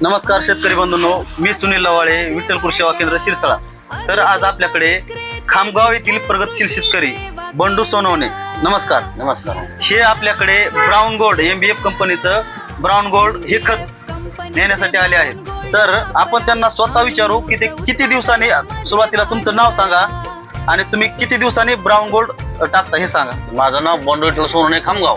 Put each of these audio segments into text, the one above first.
नमस्कार शेतकरी बंधूंनो, मी सुनील लवाळे, विठ्ठल कृषी सेवा केंद्र शिरसाळा. तर आज आपल्याकडे खामगाव येथील प्रगतशील शेतकरी बंडू सोनवणे. नमस्कार. नमस्कार. हे आपल्याकडे ब्राऊन गोल्ड MBF कंपनीचं ब्राऊन गोल्ड हे खत नेण्यासाठी आले आहेत. तर आपण त्यांना स्वतः विचारू की ते किती दिवसांनी, सुरुवातीला तुमचं नाव सांगा आणि तुम्ही किती दिवसांनी ब्राऊन गोल्ड टाकता हे सांगा. माझं नाव बंडू विठ्ठल सोनवणे, खामगाव.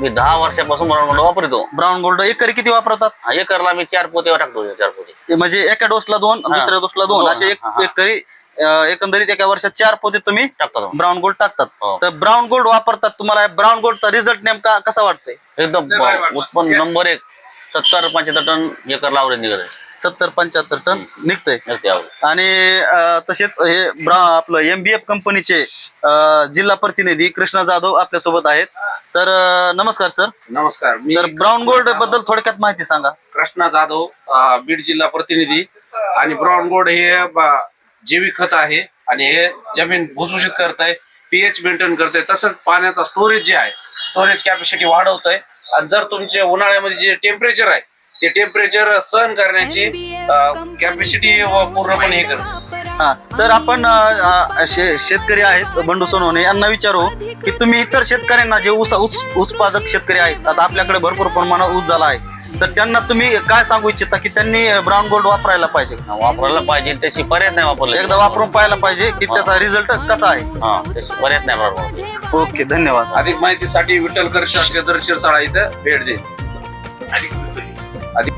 मी 10 वर्षापासून ब्राऊन गोल्ड वापरतो. ब्राऊन गोल्ड एकरी किती वापरतात? एकरला मी 4 पोते टाकतो. 4 पोते म्हणजे एका डोसला 2, दुसऱ्या डोसला 2 असे एकरी एकंदरीत एका वर्षात 4 पोते तुम्ही टाकतो. ब्राऊन गोल्ड टाकतात. तर ब्राऊन गोल्ड वापरतात, तुम्हाला ब्राऊन गोल्डचा रिझल्ट नेमका कसा वाटतंय? एकदम उत्पन्न नंबर 1. 70-75 टन एकर लावले निघत आहे. 70-75 टन निघतंय. निघते. आणि तसेच हे आपलं MBF कंपनीचे जिल्हा प्रतिनिधी कृष्णा जाधव आपल्या सोबत आहेत. तर नमस्कार सर. नमस्कार. मी तर ब्राऊन गोल्ड बद्दल थोडक्यात माहिती सांगा. कृष्णा जाधव, बीड जिल्हा प्रतिनिधी. आणि ब्राऊन गोल्ड हे जैविक खत आहे आणि हे जमीन भुसभुशीत करत आहे, pH मेंटेन करत आहे. तसंच पाण्याचा स्टोरेज जे आहे, स्टोरेज कॅपॅसिटी वाढवत आहे. आणि जर तुमचे उन्हाळ्यामध्ये जे टेम्परेचर आहे ते टेम्परेचर सहन करण्याची कॅपॅसिटी पूर्णपणे हे करते. हा, तर आपण शेतकरी आहेत बंडू सोनवणे यांना विचारू की तुम्ही इतर शेतकऱ्यांना जे ऊस उत्पादक शेतकरी आहेत, आता आपल्याकडे भरपूर प्रमाणात ऊस झाला आहे, तर त्यांना तुम्ही काय सांगू इच्छिता की त्यांनी ब्राऊन गोल्ड वापरायला पाहिजे? वापरायला पाहिजे. त्याची पर्याय नाही वापरले. एकदा वापरून पाहायला पाहिजे की त्याचा रिझल्ट कसा आहे. त्याची पर्याय नाही वापरले. ओके, धन्यवाद. अधिक माहितीसाठी विठ्ठल कृषी सेवा केंद्र शिरसाळा इथं भेट दे. अधिक